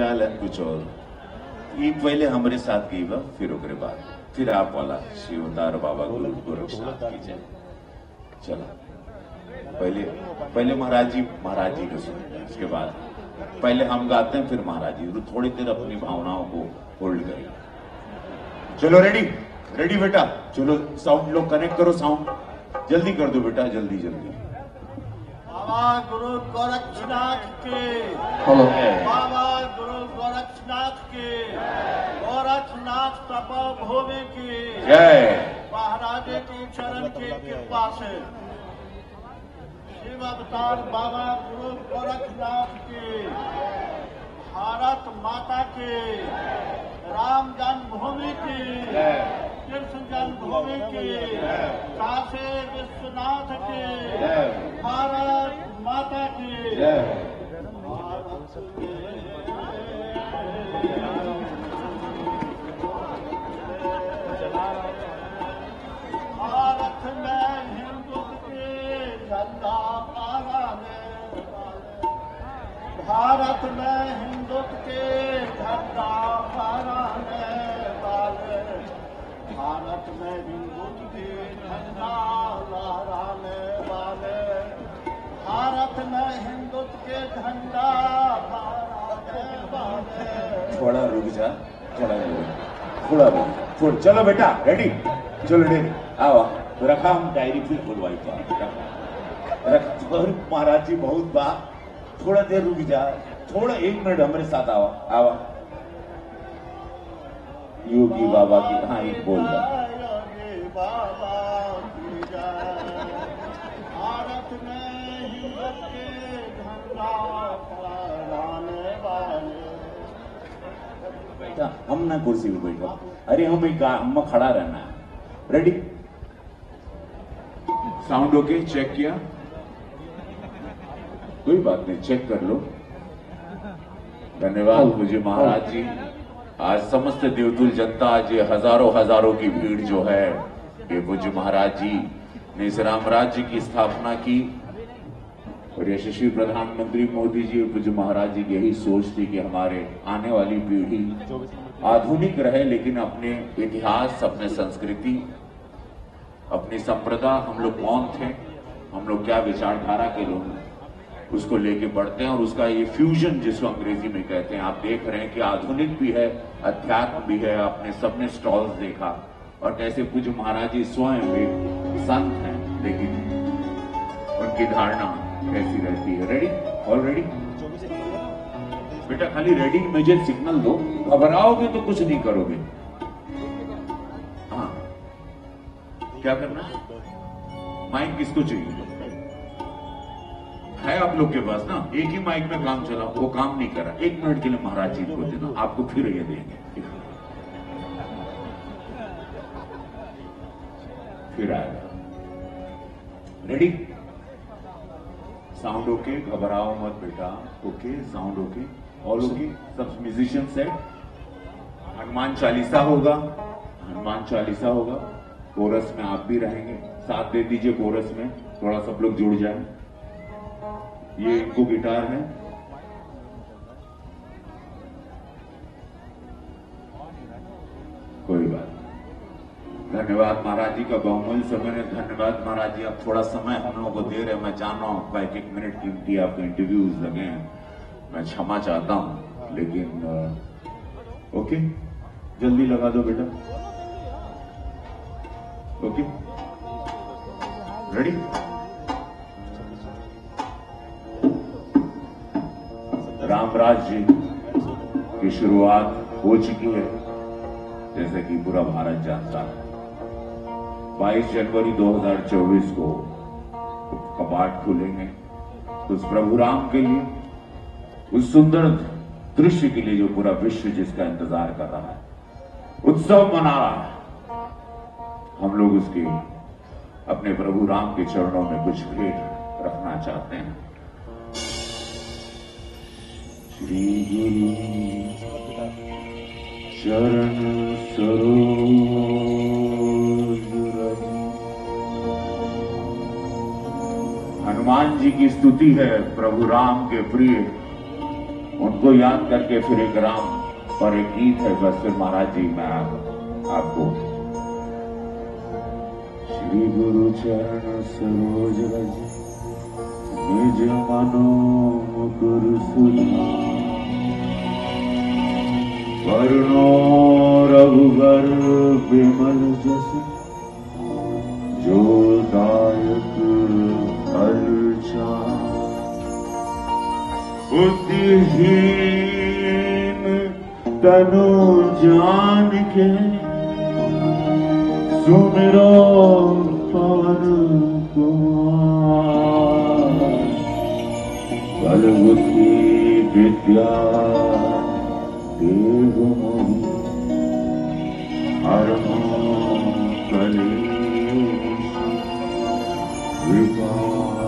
फिलहाल है कुछ और ये पहले हमारे साथ गई बा फिर ओकरे बाद फिर आप वाला शिवदार बाबा गुरु गोरक्षनाथ की जय। चलो पहले महाराज जी को सुनते हैं, उसके बाद पहले हम गाते हैं फिर महाराज जी थोड़ी देर अपनी भावनाओं को होल्ड करें। चलो रेडी बेटा, चलो साउंड लोग कनेक्ट करो, साउंड जल्दी कर दो बेटा, जल्दी जल्दी। बाबा गुरु गोरक्षनाथ के, हेलो बाबा गुरु गोरक्षनाथ के, गोरक्षनाथ तपोभूमि की जय। महाराज की चरण की कृपा से शिव अवतार बाबा गुरु गोरक्षनाथ की, भारत माता की, राम जन्मभूमि की, कृष्ण जन्मभूमि की, काशी विश्वनाथ की, भारत माता की, भारत में हिंदू के झंडा फहराने वाले, भारत में हिंदुत्व के झंडा फहराने वाले, भारत में हिंदुत्व के झंडा लहराने वाले, भारत में हिंदुत्व के झंडा फहराने वाले। थोड़ा रुक जा, थोड़ा रुक, थोड़ा चलो बेटा रेडी, चलो रेडी आओ, तो रखा हम डायरी फिर खुलवाई रख महाराज जी बहुत बात, थोड़ा देर रुक जा, थोड़ा 1 मिनट हमारे साथ आवा योगी बाबा की, हाँ एक बोल रहा योगी बाबा की जय। भारत में हिंदुत्व के झंडा फहराने वाले, बेटा, हम ना कुर्सी पे बैठो, अरे हम खड़ा रहना है। रेडी, साउंड ओके, चेक किया, कोई बात नहीं, चेक कर लो। धन्यवाद मुझे महाराज जी। आज समस्त देवतुल जनता, आज ये हजारों की भीड़ जो है, ये पूज्य महाराज जी ने इस राम राज्य की स्थापना की, और यशस्वी प्रधानमंत्री मोदी जी पूज्य महाराज जी की यही सोच थी कि हमारे आने वाली पीढ़ी आधुनिक रहे, लेकिन अपने इतिहास, अपने संस्कृति, अपनी संप्रदा, हम लोग कौन थे, हम लोग क्या विचारधारा के लोग, उसको लेके बढ़ते हैं। और उसका ये फ्यूजन जिसको अंग्रेजी में कहते हैं, आप देख रहे हैं कि आधुनिक भी है, अध्यात्म भी है। आपने सबने स्टॉल्स देखा, और कैसे पूज्य महाराज जी स्वयं एक संत हैं, लेकिन उनकी धारणा कैसी रहती है। रेडी, ऑलरेडी बेटा, खाली रेडी मुझे सिग्नल दो, घबराओगे तो कुछ नहीं करोगे। हाँ, क्या करना है? माइक किसको चाहिए? है आप लोग के पास ना, एक ही माइक में काम चला, वो काम नहीं करा, 1 मिनट के लिए महाराज जी को देना, आपको फिर ये देंगे, फिर आएगा। रेडी, साउंड ओके, घबराओ मत बेटा, okay, sound okay, all okay, सब म्यूजिशियन सेट। हनुमान चालीसा होगा, हनुमान चालीसा होगा, कोरस में आप भी रहेंगे, साथ दे दीजिए कोरस में, थोड़ा सब लोग जुड़ जाए। ये इनको गिटार है, कोई बात नहीं। धन्यवाद महाराज जी का बहुमूल्य समय, धन्यवाद महाराज जी, आप थोड़ा समय हम लोगों को दे रहे हैं। मैं जान रहा हूं 1 मिनट कीमती आपके इंटरव्यूज लगे हैं, मैं क्षमा चाहता हूं, लेकिन ओके, जल्दी लगा दो बेटा, ओके, रेडी। रामराज जी की शुरुआत हो चुकी है, जैसे कि पूरा भारत जानता है। 22 जनवरी 2024 को कपाट खुलेंगे, उस प्रभु राम के लिए, उस सुंदर दृश्य के लिए जो पूरा विश्व जिसका इंतजार कर रहा है, उत्सव मना रहा है। हम लोग उसके अपने प्रभु राम के चरणों में कुछ भेंट रखना चाहते हैं। श्री गुरु चरण सरोज रज। हनुमान जी की स्तुति है प्रभु राम के प्रिय, उनको याद करके फिर एक राम पर एक गीत है। बस फिर महाराज जी मैं आपको श्री गुरु चरण सरोज रज निज मनो मुकुर सुधा वरुणो रघुवर विमल जस जो दायक हर्षा बुद्धिहीन तनु जान के सुमिरो पवन कुमार बल बुद्धि विद्या देव मोहि हरहु कलेश विकार।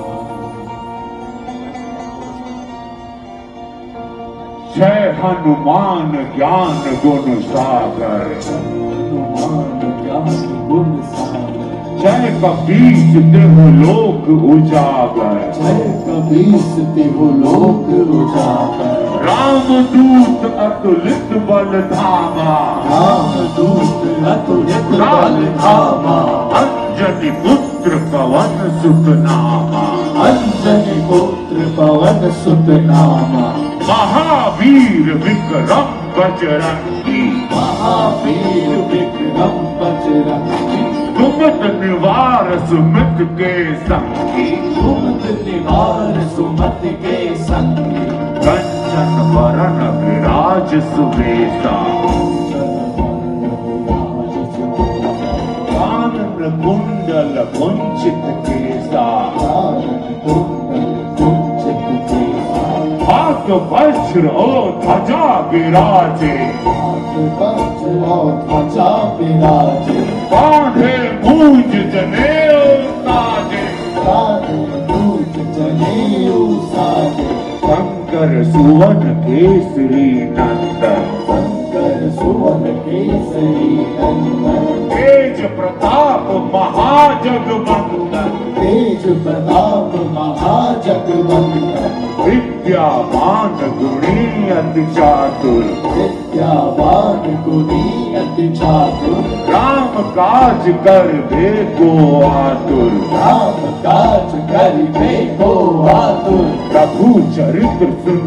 जय हनुमान ज्ञान गुण सागर, हनुमान ज्ञान गुण सागर। जय कबीर देहु लोक उजागर, जय कबीर देहु लोक उजागर। रामदूत अतुलित बल धामा, रामदूत अतुलित बल धामा। अंजनी पुत्र पवन सुत नामा, अंजनी पुत्र पवन सुत नामा। महावीर विक्रम बजरंगी, महावीर विक्रम बजरंगी। सुमत निवार सुमित के संगी, सुमत निवार सुमत के संगी। कंचन वरण विराज सुवेशा, कानन कुंडल कुंचित केसा। हाथ वज्र और ध्वजा विराजे, ध्वजा विराजे। बांधे मूंज जनेऊ साजे, जनेऊ साजे। शंकर सुवन केसरी नंदन, शंकर सुवन केसरी नंदन। तेज प्रताप महाजगवंदन, तेज प्रताप महाजगवंदन। विद्यावान गुणी अति चातुर, विद्यावान गुणी अति चातुर। राम काज कर को आतुर, राम काज करिबे को आतुर। प्रभु चरित्र सुन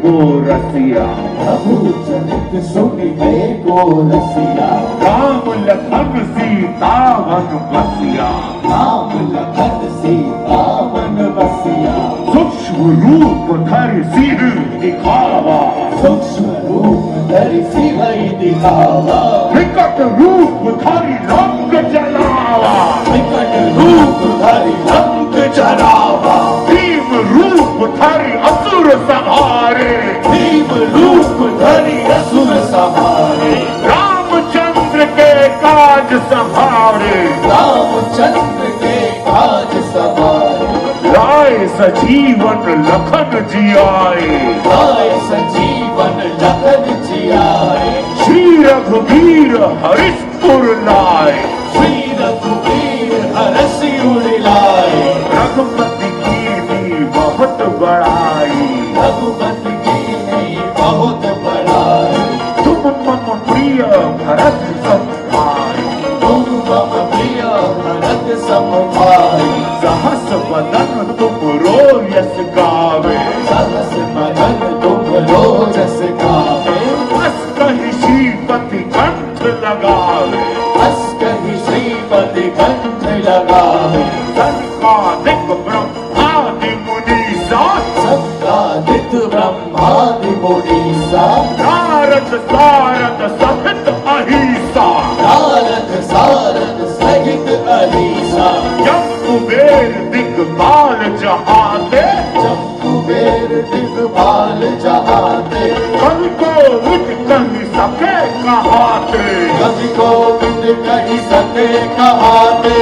को रसिया, प्रभु चरित्र सुनिबे को रसिया। राम लखन सीता वन बसिया, राम लखन सीता वन बसिया। सूक्ष्म रूप धरि सिंह दिखावा, सूक्ष्म रूप धरि सिंह दिखावा। विकट रूप धरि लंक जलावा, विकट रूप धरि लंक जलावा। भीम रूप धरि असुर संहारे, भीम रूप धरि असुर संहारे। रामचंद्र के काज संभारे, रामचंद्र के काज संभारे। लाए सजीवन लखन जियाए, लाए सजीवन लखन जियाए। श्री रघुवीर हरिपुर लाए, श्री रघुवीर हरषि उर लाए। रघुपति की बहुत बड़ाई, रघुपति की बहुत बड़ाई। तुम मम प्रिय भरत सम भाई, तुम मम प्रिय भरत सम भाई। सहस बदन तुम रोयस गावे, सहस बदन तुम रोजस गावे। बस कहि श्रीपति कंठ लगावे, बस कहि श्रीपति कंठ लगावे। सनकादिक ब्रह्मादि मुनीसा, सनकादिक ब्रह्मादि मुनीसा। नारद सारद सहित अहिसा, नारद सारद सहित अहिसा। जब कुबेर दिग्पाल जहाते, जब कुबेर दिग्पाल जहाते। कवि को उठ कहि सके कहाते, कवि को उठ कहि सके कहाते।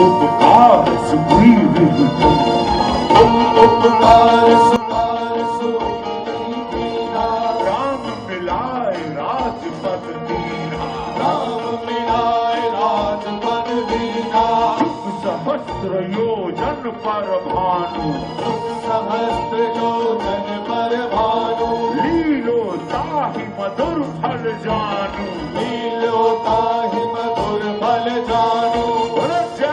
उपकार सुग्रीव तुम उपकार सुग्रीव। राम मिलाए राजपद दीना, राम मिलाए राजपद दीना। सहस सहस्त्र योजन पर भानु, सहस्त्र योजन पर भानु, लीलो ताहि मधुर फल जानू, लीलो ताहि मधुर फल जानू। बोलो जय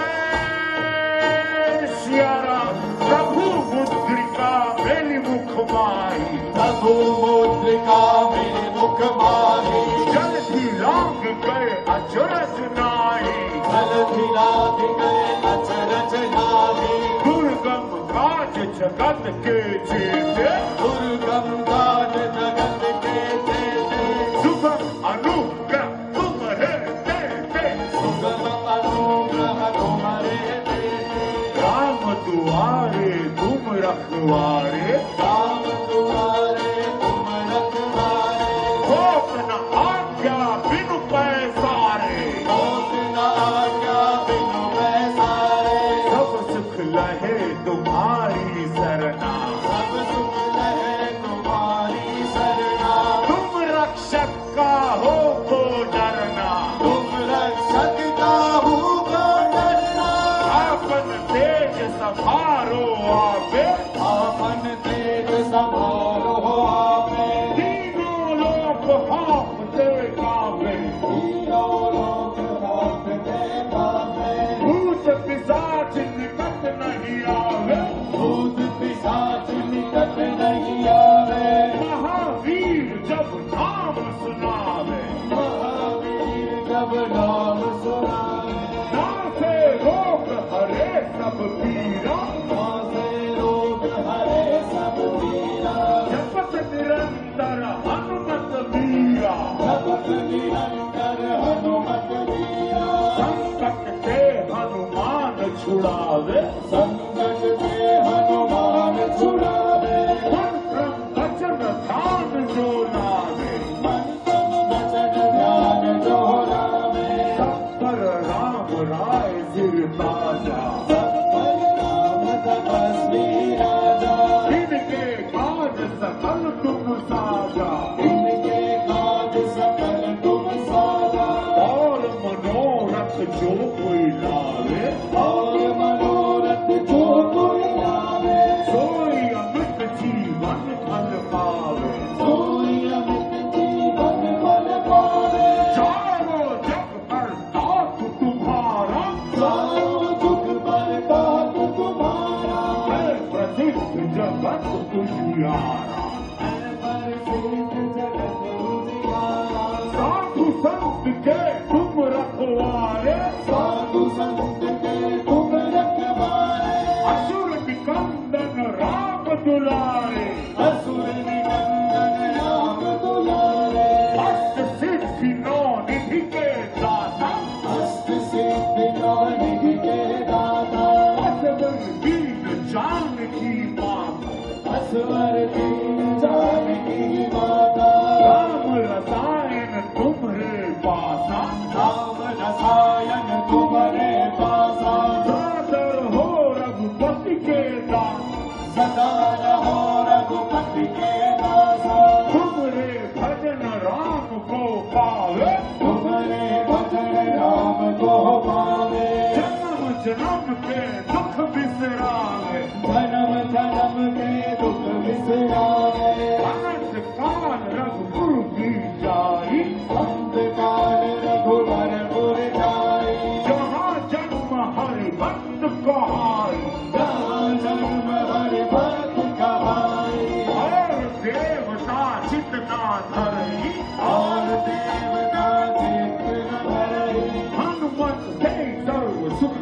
सिया राम। प्रभु मुद्रिका मेरी मुख माही, प्रभु मुद्रिका मेरे मुख माही, जलधि लाग गए अचरज नाई, जलधि लाग गए अचरज नाही। दुर्गम काज जगत के जेते, दुर्गम काज जगत के जेते, सुगम अनुग्रह तुम्हारे देते, सुगम अनुग्रह तुम्हारे देते। राम दुआरे तुम रखवारे, राम तुम्हारे तुम रखवारे, होत न आज्ञा बिनु पैसारे, होत न आज्ञा बिनु पैसारे। सब सुख लहे तुम्हारी सरना, सब सुख लहे तुम्हारी सरना। तुम रक्षक का हो को डरना, तुम रक्षक का हो को डरना। आपन तेज संभारो आपे, आपन तेज संभालो आपे, तीनों लोक हाँफते कांपे, तीनों लोक हाँफते कांपे। भूत पिशाच निकट नहीं आवे, भूत पिशाच निकट नहीं आवे। महावीर जब नाम सुनावे, महावीर जब नाम सुनावे, नासे रोग हरे सब पीरा, नासे रोग हरे सब पीरा। जपत निरंतर हनुमत वीरा, जपत निरंतर हनुमत वीरा। संकट ते हनुमान छुड़ावे, संकट से हनुमान छुड़ावे। मंत्र वचन ध्यान जो लावे, मंत्र वचन ध्यान जो लावे, सब पर राम राय सिर ताजा, सब पर राम तपस्वी राजा। इनके काज सकल तुम साजा, इनके काज सकल तुम साजा। और मनोरथ जो कोई लावे, और मनोरथ जो कोई लावे, सोई अमृत जीवन फल पावे, सोई अमित जीवन फल पावे। चारों जग पर ताक तुम्हारा, चारों जुग पर ताक तुम्हारा। है प्रसिद्ध जगत तुझियारा, है प्रसिद्ध जगत उजियारा। साधु संत के तुम रखवारे, साधु संत के तुम रखवारे। असुर निकंदन राम दुलारे, असुर निकंदन राम दुलारे। अष्ट सिद्धि नौ निधि के दाता, अष्ट सिद्धि नवनिधि के दाता। असवर दीन जानकी माता, असवर दीन जानकी माता। राम रसायन तुम्हारे पासा, राम रसायन तुम्हारे पासा। सादर हो रघुपति के दास, सदा रहो रघुपति के दासा। तुम्हारे भजन राम को पावे, तुम्हारे भजन राम को पावे। जन्म जन्म के दुख बिसरावे, जन्म जन्म के दुख बिसरावे। अनंत काल रघुपुर की जाई, अंत काल रघुवर पुर जाई। जहाँ जन्म हरि भक्त कहाई, जहाँ जन्म हरि भक्त कहाई। और देवता चितना धरई, और देवता चित्त न धरई। हनुमत से सर्व सुख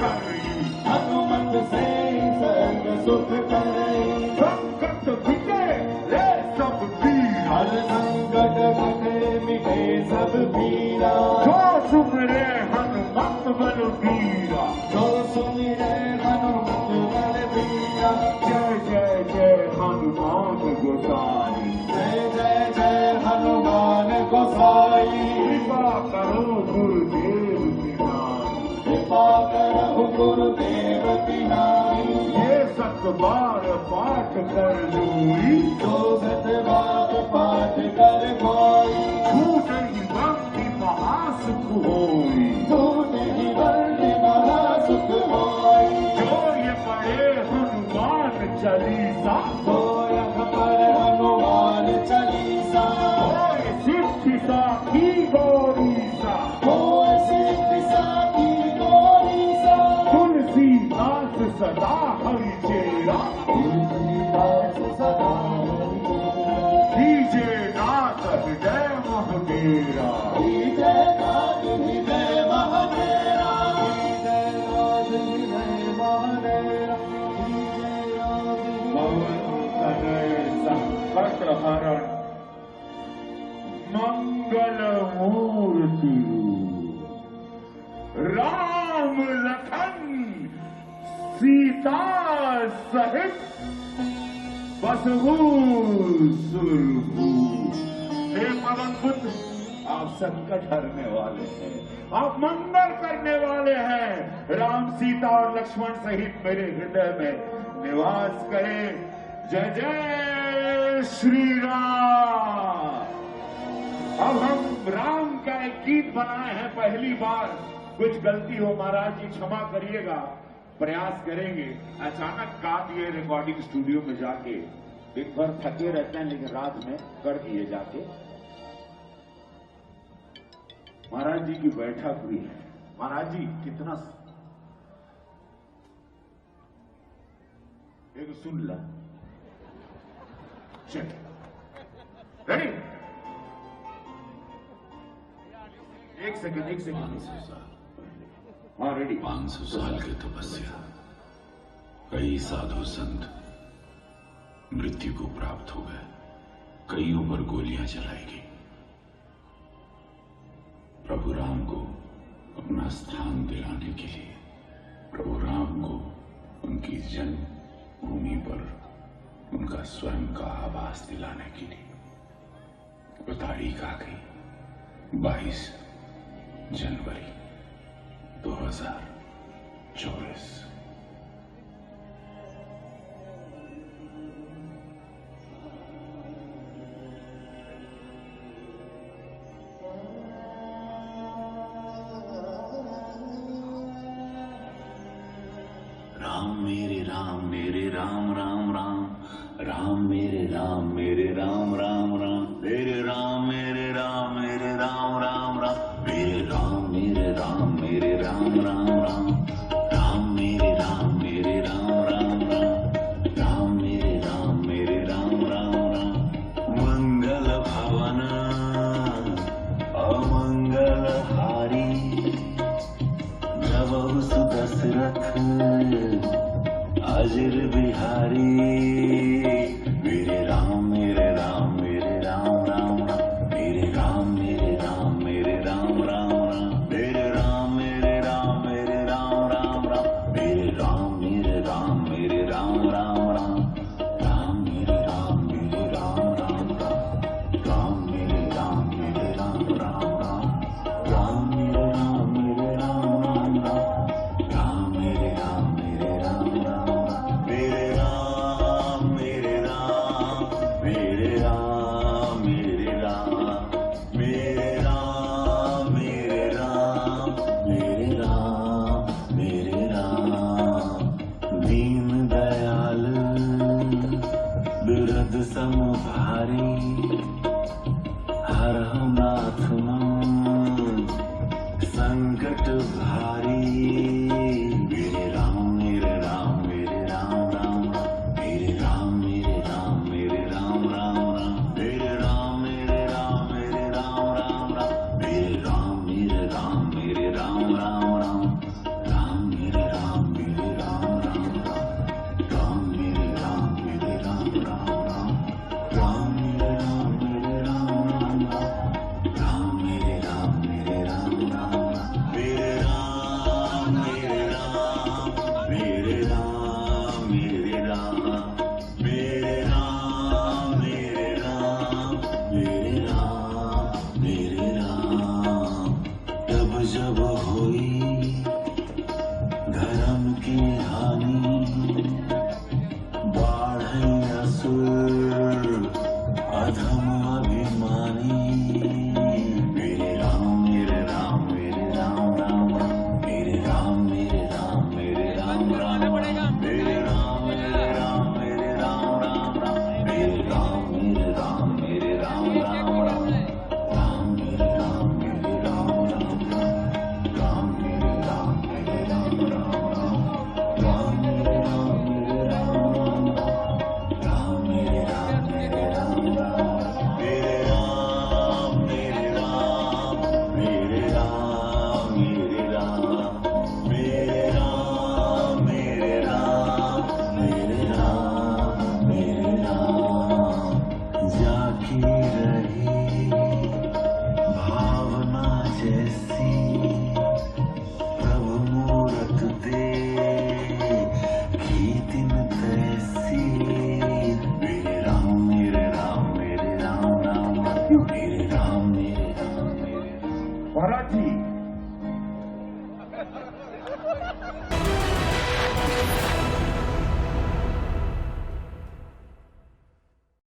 करई, हनुमत से सर्व सुख करई। संकट विजय ले सब पीरा, हर संकट कटे मिटे सब पीरा। जो सुमरे हनुमत बल वीरा, जो सुमिरे हनुमत बल बीरा। जय जय जय हनुमान गोसाई, जय जय जय हनुमान गोसाई। कृपा करो गुरुदेव की नाई, कृपा करहु गुरुदेव की नाई। ये सत बार पाठ कर लूई, जो सत बार पाठ कर कोई। छूट ही भक्ति महासुख होई, तू नहीं बंदी महासुख हो। चालीसा, कोय अकबर हनुमान चालीसा, कोय सिद्धि साखी गौरीसा, कोय सिद्धि साखी गौरीसा, तुलसीदास सदा हरि चेरा, तुलसीदास सदा हरि चेरा, कीजे नाथ हृदय मह डेरा, कीजे नाथ हृदय मह डेरा, कीजे नाथ हृदय मह डेरा, कीजे नाथ पवन तनय संकट हरण, मंगल मूर्ति राम लखन सीता सहित बसहु सुरभू। हे पवन पुत्र, आप संकट हरने वाले हैं, आप मंगल करने वाले हैं। राम सीता और लक्ष्मण सहित मेरे हृदय में निवास करें। जय जय श्री राम। अब हम राम का एक गीत बनाए हैं पहली बार। कुछ गलती हो महाराज जी क्षमा करिएगा, प्रयास करेंगे। अचानक गा दिए रिकॉर्डिंग स्टूडियो में जाके, एक बार थके रहते हैं लेकिन रात में कर दिए जाके। महाराज जी की बैठक हुई है। महाराज जी कितना एक सुन ला, रेडी, एक सेकंड। हाँ रेडी। 500 साल की तपस्या, कई साधु संत मृत्यु को प्राप्त हो गए, कईयों पर गोलियां चलाई गई। प्रभु राम को अपना स्थान दिलाने के लिए, प्रभु राम को उनकी जन्मभूमि पर उनका स्वयं का आवास दिलाने के लिए वो तारीख आ गई 22 जनवरी 2024। राम मेरे राम मेरे राम राम राम, राम मेरे राम मेरे राम राम राम, मेरे राम मेरे राम मेरे राम राम राम, मेरे राम मेरे राम मेरे राम राम राम, राम मेरे राम मेरे राम राम राम, राम मेरे राम मेरे राम राम राम। मंगल भवन अमंगल हारी, जब उस दशरथ अजर बिहारी, मेरे राम मेरे राम मेरे राम राम राम, मेरे राम मेरे राम मेरे राम राम राम, मेरे राम मेरे राम मेरे राम राम राम, मेरे राम मेरे राम मेरे राम राम राम, राम मेरे राम मेरे राम राम राम, राम मेरे राम मेरे राम राम राम, राम मेरे राम मेरे राम राम राम, राम मेरे राम मेरे राम राम राम, मेरे राम मेरे राम मेरे राम मेरे राम, मेरे राम मेरे राम मेरे राम मेरे राम। दीन दयाल बिरद सम भारी, हरहु नाथ मन संकट भारी, मेरे राम मेरे राम मेरे राम राम राम, मेरे राम मेरे राम मेरे राम राम राम, मेरे राम मेरे राम मेरे राम राम राम, मेरे राम मेरे राम मेरे राम राम राम, राम मेरे राम मेरे राम राम राम, राम मेरे राम मेरे राम राम राम, राम मेरे राम मेरे राम राम राम, राम मेरे राम मेरे राम राम राम, मेरे राम मेरे राम मेरे राम मेरे राम, मेरे राम मेरे राम मेरे राम मेरे राम। तब जब हुई धर्म की हानि, बाढ़ असुर अधम